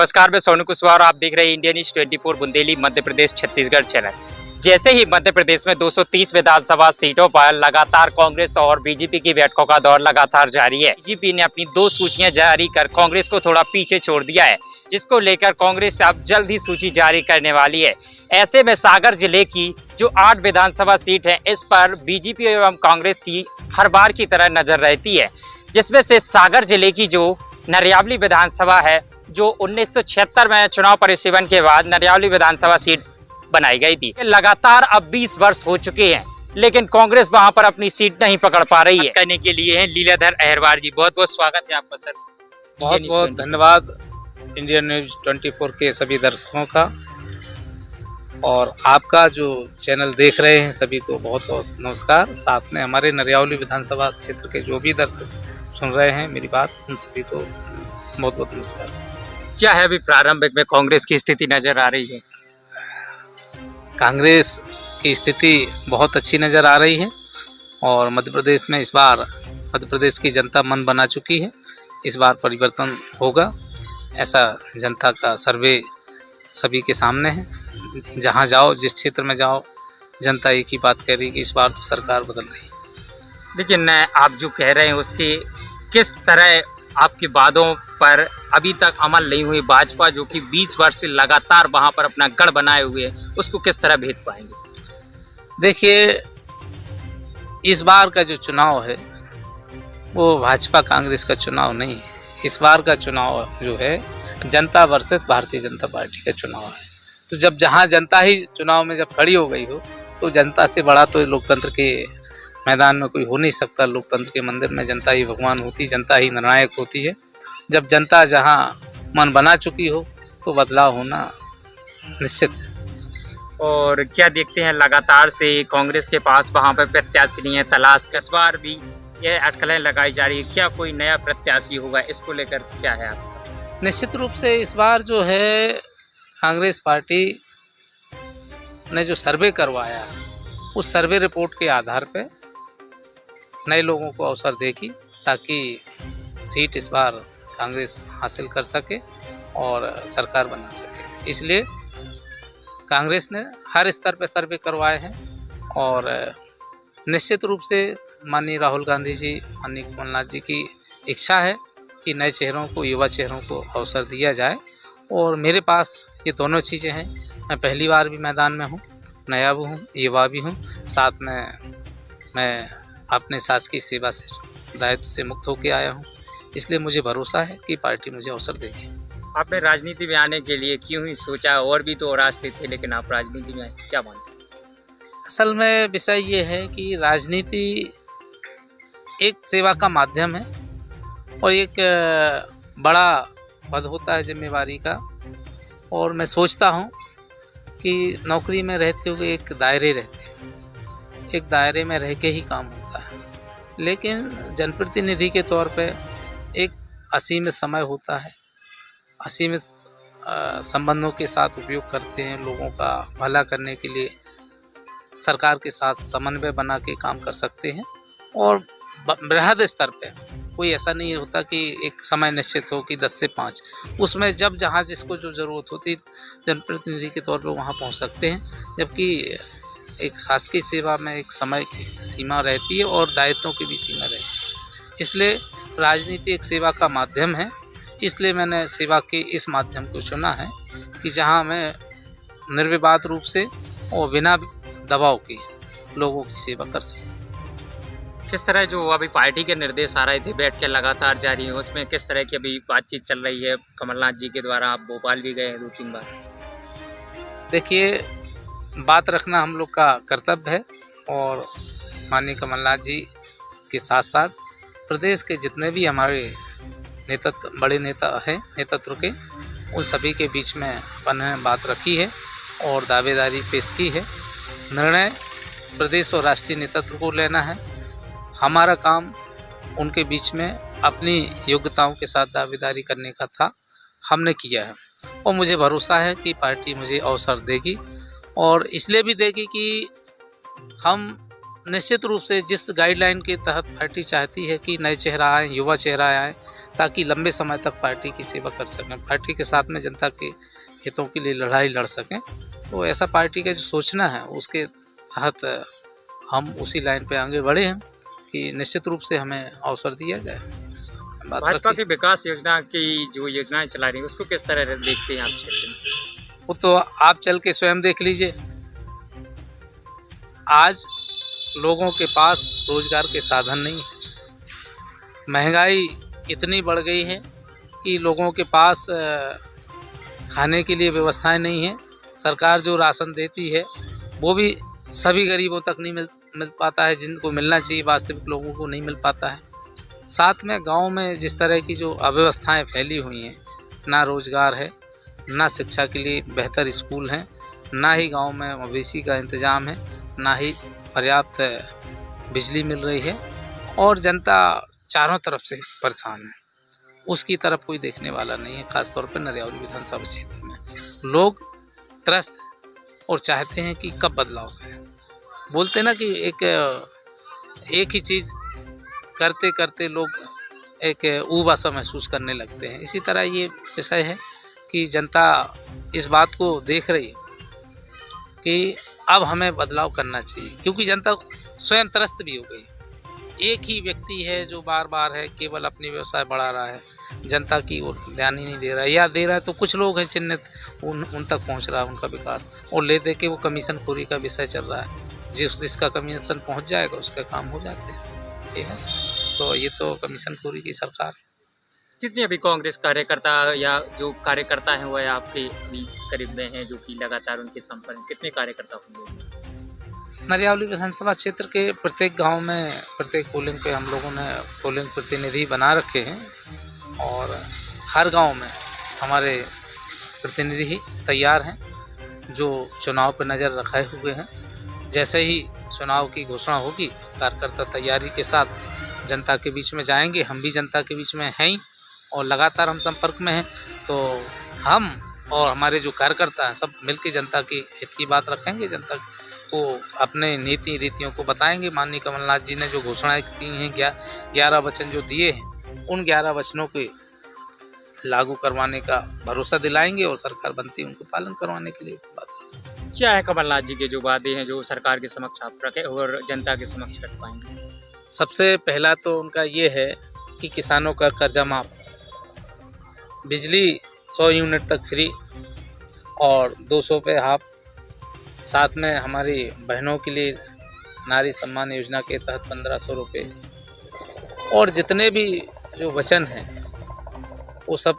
नमस्कार, मैं सोनू कुशवाहा और आप देख रहे हैं Indian news 24 Bundeli Madhya Pradesh Chhattisgarh channel. जैसे ही मध्य प्रदेश में 230 विधानसभा सीटों पर लगातार कांग्रेस और बीजेपी की बैठकों का दौर लगातार जारी है। बीजेपी ने अपनी 2 सूचियां जारी कर कांग्रेस को थोड़ा पीछे छोड़ दिया है, जिसको लेकर कांग्रेस अब जल्द ही सूची जारी करने वाली है। ऐसे में सागर जिले की जो 8 विधानसभा सीट है, इस पर बीजेपी एवं कांग्रेस की हर बार की तरह नजर रहती है, जिसमें से सागर जिले की जो नरियावली विधानसभा है, जो 1976 में चुनाव परिसीमन के बाद नरियावली विधानसभा सीट बनाई गई थी। लगातार अब 20 वर्ष हो चुके हैं, लेकिन कांग्रेस वहां पर अपनी सीट नहीं पकड़ पा रही है। करने के लिए हैं लीलाधर अहिरवार जी। बहुत बहुत स्वागत है आपका सर। बहुत बहुत धन्यवाद इंडियन न्यूज 24 के सभी दर्शकों का, और आपका जो चैनल देख रहे हैं सभी को बहुत बहुत नमस्कार। साथ में हमारे नरियावली विधानसभा क्षेत्र के जो भी दर्शक सुन रहे हैं मेरी बात, उन सभी को बहुत बहुत नमस्कार। क्या है अभी प्रारंभिक में कांग्रेस की स्थिति नजर आ रही है? कांग्रेस की स्थिति बहुत अच्छी नज़र आ रही है और मध्य प्रदेश में इस बार मध्य प्रदेश की जनता मन बना चुकी है। इस बार परिवर्तन होगा, ऐसा जनता का सर्वे सभी के सामने है। जहां जाओ, जिस क्षेत्र में जाओ, जनता एक ही बात कह रही कि इस बार तो सरकार बदल रही है। लेकिन आप जो कह रहे हैं उसके किस तरह आपके वादों पर अभी तक अमल नहीं हुई? भाजपा जो कि 20 वर्ष से लगातार वहां पर अपना गढ़ बनाए हुए है, उसको किस तरह भेद पाएंगे? देखिए, इस बार का जो चुनाव है वो भाजपा कांग्रेस का चुनाव नहीं है। इस बार का चुनाव जो है जनता वर्सेस भारतीय जनता पार्टी का चुनाव है। तो जब जहां जनता ही चुनाव में जब खड़ी हो गई हो, तो जनता से बड़ा तो लोकतंत्र के मैदान में कोई हो नहीं सकता। लोकतंत्र के मंदिर में जनता ही भगवान होती, जनता ही निर्णायक होती है। जब जनता जहां मन बना चुकी हो तो बदलाव होना निश्चित है। और क्या देखते हैं, लगातार से कांग्रेस के पास वहां पर प्रत्याशी नहीं है, तलाश इस बार भी यह अटकलें लगाई जा रही है। क्या कोई नया प्रत्याशी होगा, इसको लेकर क्या है आपका? निश्चित रूप से इस बार जो है कांग्रेस पार्टी ने जो सर्वे करवाया, उस सर्वे रिपोर्ट के आधार पे नए लोगों को अवसर देगी, ताकि सीट इस बार कांग्रेस हासिल कर सके और सरकार बना सके। इसलिए कांग्रेस ने हर स्तर पर सर्वे करवाए हैं और निश्चित रूप से माननीय राहुल गांधी जी, माननीय कमलनाथ जी की इच्छा है कि नए चेहरों को, युवा चेहरों को अवसर दिया जाए। और मेरे पास ये दोनों चीज़ें हैं। मैं पहली बार भी मैदान में हूँ, नया भी हूँ, युवा भी हूँ। साथ में मैं अपने शासकीय सेवा से, दायित्व से मुक्त होकर आया हूँ। इसलिए मुझे भरोसा है कि पार्टी मुझे अवसर देगी। आपने राजनीति में आने के लिए क्यों ही सोचा? और भी तो रास्ते थे, लेकिन आप राजनीति में आए, क्या मानते हैं? असल में विषय ये है कि राजनीति एक सेवा का माध्यम है और एक बड़ा पद होता है जिम्मेवारी का। और मैं सोचता हूँ कि नौकरी में रहते हुए एक दायरे रहते हैं, एक दायरे में रह के ही काम होता है। लेकिन जनप्रतिनिधि के तौर पे एक असीमित समय होता है, असीमित संबंधों के साथ उपयोग करते हैं। लोगों का भला करने के लिए सरकार के साथ समन्वय बना के काम कर सकते हैं। और बृहद स्तर पे कोई ऐसा नहीं होता कि एक समय निश्चित हो कि 10 से 5, उसमें जब जहाँ जिसको जो ज़रूरत होती जनप्रतिनिधि के तौर पे वहाँ पहुँच सकते हैं। जबकि एक शासकीय सेवा में एक समय की सीमा रहती है और दायित्वों की भी सीमा रहती है। इसलिए राजनीति एक सेवा का माध्यम है। इसलिए मैंने सेवा के इस माध्यम को चुना है कि जहाँ मैं निर्विवाद रूप से और बिना दबाव के लोगों की सेवा कर सकूँ। किस तरह जो अभी पार्टी के निर्देश आ रहे थे, बैठ के लगातार जारी है, उसमें किस तरह की अभी बातचीत चल रही है? कमलनाथ जी के द्वारा आप भोपाल भी गए 2-3 बार। देखिए, बात रखना हम लोग का कर्तव्य है और माननीय कमलनाथ जी के साथ साथ प्रदेश के जितने भी हमारे नेतृत्व, बड़े नेता हैं नेतृत्व के, उन सभी के बीच में अपन ने बात रखी है और दावेदारी पेश की है। निर्णय प्रदेश और राष्ट्रीय नेतृत्व को लेना है। हमारा काम उनके बीच में अपनी योग्यताओं के साथ दावेदारी करने का था, हमने किया है। और मुझे भरोसा है कि पार्टी मुझे अवसर देगी, और इसलिए भी देगी कि हम निश्चित रूप से जिस गाइडलाइन के तहत पार्टी चाहती है कि नए चेहरा आए, युवा चेहरा आए, ताकि लंबे समय तक पार्टी की सेवा कर सकें, पार्टी के साथ में जनता के हितों के लिए लड़ाई लड़ सकें। तो ऐसा पार्टी का जो सोचना है उसके तहत हम उसी लाइन पे आगे बढ़े हैं कि निश्चित रूप से हमें अवसर दिया जाए। बात भाजपा रखिए। की विकास योजना की जो योजनाएं चला रही है उसको किस तरह देखते हैं आप क्षेत्र में? वो तो आप चल के स्वयं देख लीजिए। आज लोगों के पास रोजगार के साधन नहीं है, महंगाई इतनी बढ़ गई है कि लोगों के पास खाने के लिए व्यवस्थाएं नहीं है। सरकार जो राशन देती है वो भी सभी गरीबों तक नहीं मिल पाता है, जिनको मिलना चाहिए वास्तविक लोगों को नहीं मिल पाता है। साथ में गांव में जिस तरह की जो अव्यवस्थाएं फैली हुई हैं, ना रोजगार है, ना शिक्षा के लिए बेहतर स्कूल हैं, ना ही गांव में मवेशी का इंतज़ाम है, ना ही पर्याप्त बिजली मिल रही है और जनता चारों तरफ से परेशान है। उसकी तरफ कोई देखने वाला नहीं है। खासतौर पर नरियावली विधानसभा क्षेत्र में लोग त्रस्त और चाहते हैं कि कब बदलाव करें। बोलते ना कि एक ही चीज़ करते करते लोग एक ऊबा सा महसूस करने लगते हैं। इसी तरह ये विषय है कि जनता इस बात को देख रही है कि अब हमें बदलाव करना चाहिए, क्योंकि जनता स्वयं त्रस्त भी हो गई। एक ही व्यक्ति है जो बार बार है केवल अपनी व्यवसाय बढ़ा रहा है, जनता की ओर ध्यान ही नहीं दे रहा है, या दे रहा है तो कुछ लोग हैं चिन्हित, उन तक पहुंच रहा है उनका विकास, और ले दे के वो कमीशन खोरी का विषय चल रहा है। जिसका कमीशन पहुंच जाएगा उसका काम हो जाते हैं। ये है, तो ये तो कमीशन खोरी की सरकार है। कितने अभी कांग्रेस कार्यकर्ता या जो कार्यकर्ता हैं वह आपके अभी करीब में हैं, जो कि लगातार उनके संपर्क में, कितने कार्यकर्ता होंगे? नरियावली विधानसभा क्षेत्र के प्रत्येक गांव में प्रत्येक पोलिंग पे हम लोगों ने पोलिंग प्रतिनिधि बना रखे हैं और हर गांव में हमारे प्रतिनिधि ही तैयार हैं जो चुनाव पर नज़र रखे हुए हैं। जैसे ही चुनाव की घोषणा होगी, कार्यकर्ता तैयारी के साथ जनता के बीच में जाएंगे। हम भी जनता के बीच में हैं ही और लगातार हम संपर्क में हैं। तो हम और हमारे जो कार्यकर्ता हैं सब मिलकर जनता की हित की बात रखेंगे, जनता को अपने नीति रीतियों को बताएंगे। माननीय कमलनाथ जी ने जो घोषणाएं की हैं, 11 वचन जो दिए हैं, उन 11 वचनों के लागू करवाने का भरोसा दिलाएंगे और सरकार बनती उनको पालन करवाने के लिए बात। क्या है कमलनाथ जी के जो वादे हैं जो सरकार के समक्ष आप रखे और जनता के समक्ष रख पाएंगे? सबसे पहला तो उनका ये है कि किसानों का कर्जा माफ, बिजली 100 यूनिट तक फ्री और 200 पे हाफ, साथ में हमारी बहनों के लिए नारी सम्मान योजना के तहत 1500 रुपये, और जितने भी जो वचन हैं वो सब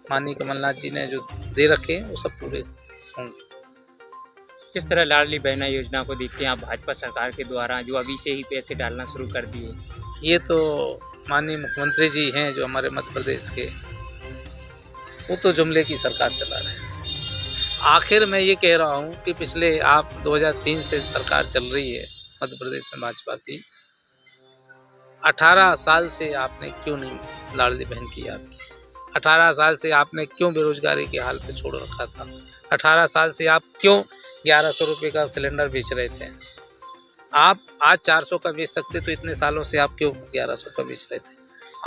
माननीय कमलनाथ जी ने जो दे रखे हैं वो सब पूरे होंगे। किस तरह लाडली बहना योजना को देखते हैं आप भाजपा सरकार के द्वारा, जो अभी से ही पैसे डालना शुरू कर दिए? ये तो माननीय मुख्यमंत्री जी हैं जो हमारे मध्य प्रदेश के, वो तो जुमले की सरकार चला रहे हैं। आखिर मैं ये कह रहा हूँ कि पिछले आप 2003 से सरकार चल रही है मध्य प्रदेश में भाजपा की, 18 साल से आपने क्यों नहीं लाडली बहन की याद की? 18 साल से आपने क्यों बेरोजगारी के हाल पे छोड़ रखा था? 18 साल से आप क्यों 1100 रुपये का सिलेंडर बेच रहे थे? आप आज 400 का बेच सकते तो इतने सालों से आप क्यों 1100 का बेच रहे थे?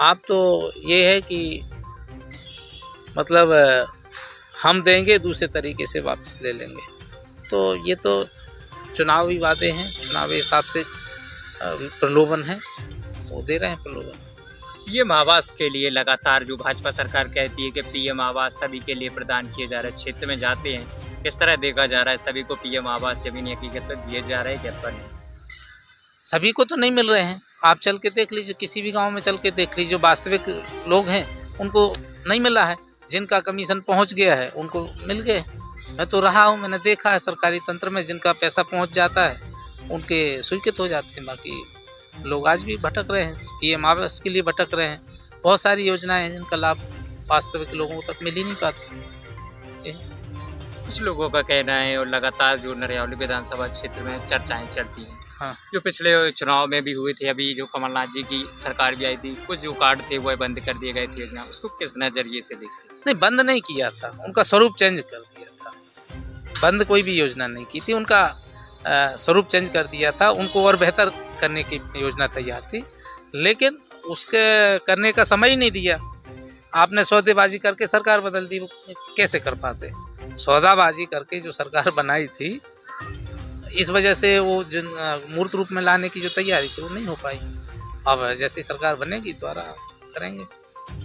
आप तो ये है कि मतलब हम देंगे दूसरे तरीके से वापस ले लेंगे। तो ये तो चुनावी वादे हैं, चुनावी हिसाब से प्रलोभन है, वो दे रहे हैं प्रलोभन। पीएम आवास के लिए लगातार जो भाजपा सरकार कहती है कि पीएम आवास सभी के लिए प्रदान किए जा रहे हैं, क्षेत्र में जाते हैं किस तरह देखा जा रहा है सभी को पीएम आवास जमीनी हकीकत पर दिए जा रहे हैं क्या पर नहीं? सभी को तो नहीं मिल रहे हैं। आप चल के देख लीजिए, किसी भी गांव में चल के देख लीजिए, जो वास्तविक लोग हैं उनको नहीं मिला है। जिनका कमीशन पहुंच गया है उनको मिल गए। मैं तो रहा हूं, मैंने देखा है सरकारी तंत्र में जिनका पैसा पहुंच जाता है उनके स्वीकृत हो जाते हैं। बाकी लोग आज भी भटक रहे हैं, पीएम आवास के लिए भटक रहे हैं। बहुत सारी योजनाएं हैं जिनका लाभ वास्तविक लोगों तक मिल ही नहीं पाता। कुछ लोगों का कहना है और लगातार जो नरियावली विधानसभा क्षेत्र में चर्चाएं चलती हैं, हाँ, जो पिछले चुनाव में भी हुए थे, अभी जो कमलनाथ जी की सरकार भी आई थी, कुछ जो कार्ड थे वो बंद कर दिए गए थे योजना, उसको किस नजरिए से देखते हैं? नहीं, बंद नहीं किया था, उनका स्वरूप चेंज कर दिया था। बंद कोई भी योजना नहीं की थी, उनका स्वरूप चेंज कर दिया था। उनको और बेहतर करने की योजना तैयार थी, लेकिन उसके करने का समय ही नहीं दिया। आपने सौदेबाजी करके सरकार बदल दी, वो कैसे कर पाते? सौदाबाजी करके जो सरकार बनाई थी, इस वजह से वो जिन मूर्त रूप में लाने की जो तैयारी थी वो नहीं हो पाई। अब जैसी सरकार बनेगी द्वारा करेंगे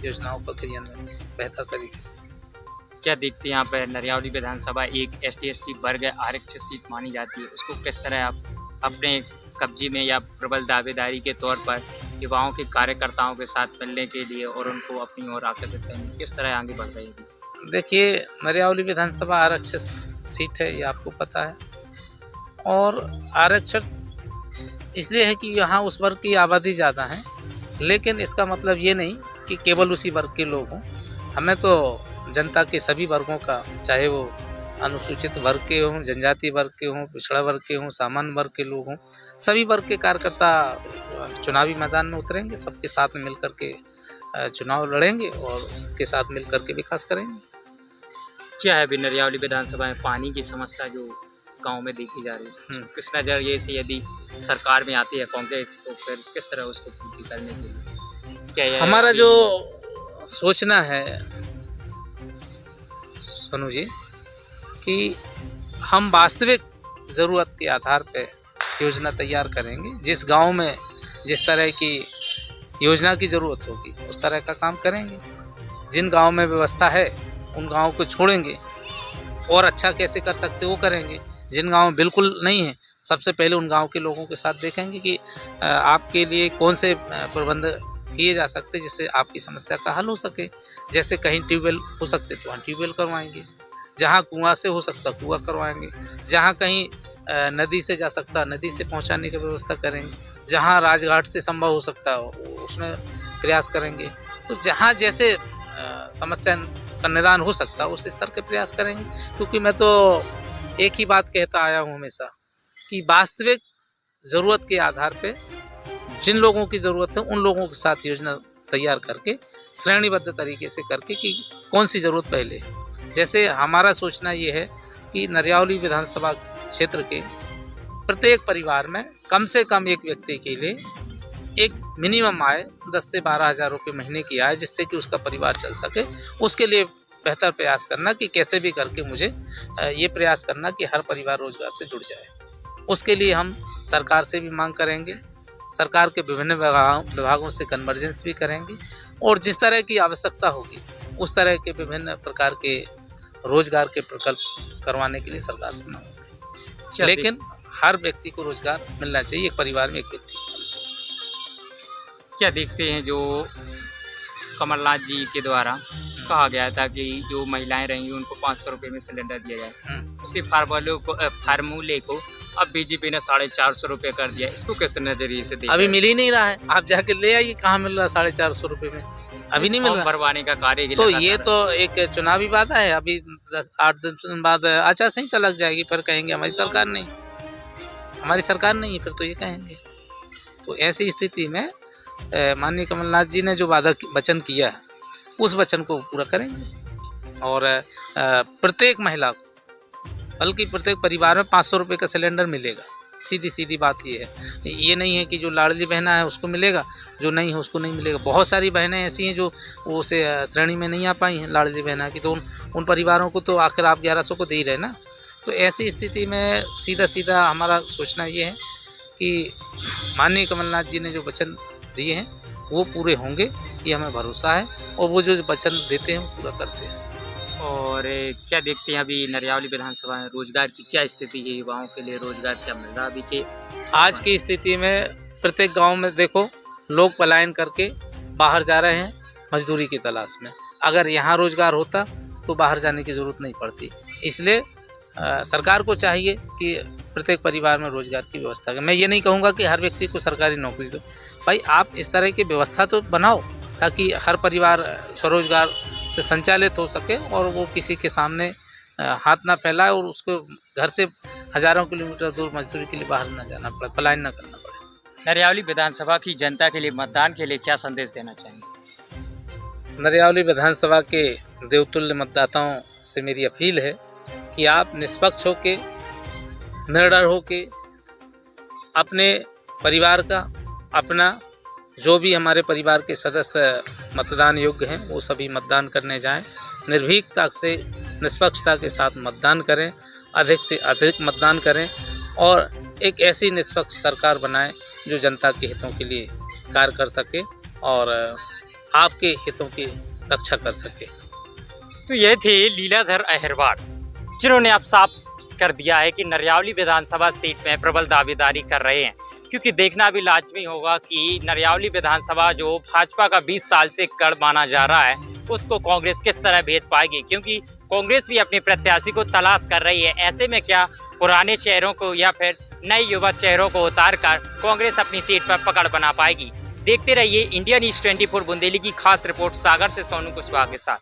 योजनाओं का क्रियान्वयन बेहतर तरीके से। क्या देखते हैं यहाँ पर नरियावली विधानसभा एक ST/ST वर्ग आरक्षित सीट मानी जाती है, उसको किस तरह आप अपने कब्जे में या प्रबल दावेदारी के तौर पर युवाओं के कार्यकर्ताओं के साथ मिलने के लिए और उनको अपनी ओर आकर्षित करने किस तरह आगे बढ़ रही है? देखिए, नरियावली विधानसभा आरक्षित सीट है, ये आपको पता है, और आरक्षित इसलिए है कि यहाँ उस वर्ग की आबादी ज़्यादा है, लेकिन इसका मतलब ये नहीं कि केवल उसी वर्ग के लोग हों। हमें तो जनता के सभी वर्गों का, चाहे वो अनुसूचित वर्ग के हों, जनजाति वर्ग के हों, पिछड़ा वर्ग के हों, सामान्य वर्ग के लोग हों, सभी वर्ग के कार्यकर्ता चुनावी मैदान में उतरेंगे, सबके साथ में मिल कर के चुनाव लड़ेंगे और सबके साथ मिल कर के विकास करेंगे। क्या है अभी नरियावली विधानसभा में पानी की समस्या जो गांव में देखी जा रही है, किस नज़रिए से यदि सरकार में आती है कांग्रेस तो फिर किस तरह उसको पूर्ति करने के लिए क्या हमारा जो सोचना है सोनू जी कि हम वास्तविक ज़रूरत के आधार पर योजना तैयार करेंगे। जिस गांव में जिस तरह की योजना की ज़रूरत होगी उस तरह का काम करेंगे। जिन गांव में व्यवस्था है उन गांव को छोड़ेंगे और अच्छा कैसे कर सकते वो करेंगे। जिन गांव में बिल्कुल नहीं है, सबसे पहले उन गांव के लोगों के साथ देखेंगे कि आपके लिए कौन से प्रबंध किए जा सकते जिससे आपकी समस्या का हल हो सके। जैसे कहीं ट्यूबवेल हो सकते तो वहाँ ट्यूबवेल करवाएंगे, जहाँ कुआं से हो सकता कुआं करवाएंगे, जहाँ कहीं नदी से जा सकता नदी से पहुँचाने की व्यवस्था करेंगे, जहाँ राजघाट से संभव हो सकता हो उसमें प्रयास करेंगे। तो जहाँ जैसे समस्या का निदान हो सकता उस स्तर के प्रयास करेंगे। क्योंकि मैं तो एक ही बात कहता आया हूँ हमेशा कि वास्तविक ज़रूरत के आधार पे जिन लोगों की ज़रूरत है उन लोगों के साथ योजना तैयार करके श्रेणीबद्ध तरीके से करके कि कौन सी ज़रूरत पहले है। जैसे हमारा सोचना ये है कि नरियावली विधानसभा क्षेत्र के प्रत्येक परिवार में कम से कम एक व्यक्ति के लिए एक मिनिमम आय 10 से 12 हज़ार रुपये महीने की आय, जिससे कि उसका परिवार चल सके। उसके लिए बेहतर प्रयास करना कि कैसे भी करके मुझे ये प्रयास करना कि हर परिवार रोजगार से जुड़ जाए। उसके लिए हम सरकार से भी मांग करेंगे, सरकार के विभिन्न विभागों से कन्वर्जेंस भी करेंगे और जिस तरह की आवश्यकता होगी उस तरह के विभिन्न प्रकार के रोजगार के प्रकल्प करवाने के लिए सरकार से मांगेंगे। लेकिन हर व्यक्ति को रोजगार मिलना चाहिए, एक परिवार में एक व्यक्ति। क्या देखते हैं जो कमलनाथ जी के द्वारा कहा गया था कि जो महिलाएं रहेंगी उनको 500 रुपये में सिलेंडर दिया जाए, उसी फार्मूले को अब बीजेपी ने 450 रुपये कर दिया, इसको किस नजरिए से देखा? अभी मिल ही नहीं रहा है, आप जाके ले आइए, कहाँ मिल रहा है 450 रुपये में? अभी नहीं मिल रहा भरवाने का कार्य। तो ये तो एक चुनावी वादा है। अभी 10-8 दिन बाद आचार संहिता लग जाएगी, फिर कहेंगे हमारी सरकार नहीं है, फिर तो ये कहेंगे। तो ऐसी स्थिति में माननीय कमलनाथ जी ने जो वचन किया है उस वचन को पूरा करेंगे और प्रत्येक महिला को, बल्कि प्रत्येक परिवार में 500 रुपये का सिलेंडर मिलेगा। सीधी बात ये है। ये नहीं है कि जो लाडली बहना है उसको मिलेगा, जो नहीं है उसको नहीं मिलेगा। बहुत सारी बहनें ऐसी हैं जो उसे श्रेणी में नहीं आ पाई हैं लाडली बहना की, तो उन परिवारों को तो आखिर आप 1100 को दे ही रहे ना। तो ऐसी स्थिति में सीधा हमारा सोचना ये है कि माननीय कमलनाथ जी ने जो वचन दिए हैं वो पूरे होंगे, ये हमें भरोसा है, और वो जो वचन देते हैं वो पूरा करते हैं। और क्या देखते हैं अभी नरियावली विधानसभा में रोजगार की क्या स्थिति है? युवाओं के लिए रोजगार क्या मिल रहा है अभी के? आज की स्थिति में प्रत्येक गांव में देखो लोग पलायन करके बाहर जा रहे हैं मजदूरी की तलाश में। अगर यहाँ रोजगार होता तो बाहर जाने की ज़रूरत नहीं पड़ती। इसलिए सरकार को चाहिए कि प्रत्येक परिवार में रोजगार की व्यवस्था करें। मैं ये नहीं कहूँगा कि हर व्यक्ति को सरकारी नौकरी दो, भाई आप इस तरह की व्यवस्था तो बनाओ ताकि हर परिवार स्वरोजगार से संचालित हो सके और वो किसी के सामने हाथ ना फैलाए और उसको घर से हज़ारों किलोमीटर दूर मजदूरी के लिए बाहर ना जाना पड़े, पलायन ना करना पड़े। नरियावली विधानसभा की जनता के लिए मतदान के लिए क्या संदेश देना चाहेंगे? नरियावली विधानसभा के देवतुल्य मतदाताओं से मेरी अपील है कि आप निष्पक्ष होके, निडर होके अपने परिवार का, अपना जो भी हमारे परिवार के सदस्य मतदान योग्य हैं वो सभी मतदान करने जाएं, निर्भीकता से निष्पक्षता के साथ मतदान करें, अधिक से अधिक मतदान करें और एक ऐसी निष्पक्ष सरकार बनाएं जो जनता के हितों के लिए कार्य कर सके और आपके हितों की रक्षा कर सके। तो ये थे लीलाधर अहिरवार, जिन्होंने अब साफ कर दिया है कि नरियावली विधानसभा सीट में प्रबल दावेदारी कर रहे हैं, क्योंकि देखना भी लाजमी होगा कि नरियावली विधानसभा जो भाजपा का 20 साल से गढ़ माना जा रहा है उसको कांग्रेस किस तरह भेद पाएगी, क्योंकि कांग्रेस भी अपने प्रत्याशी को तलाश कर रही है। ऐसे में क्या पुराने चेहरों को या फिर नए युवा चेहरों को उतारकर कांग्रेस अपनी सीट पर पकड़ बना पाएगी? देखते रहिए इंडिया न्यूज़ 24 बुंदेली की खास रिपोर्ट सागर से सोनू कुशवाहा के साथ।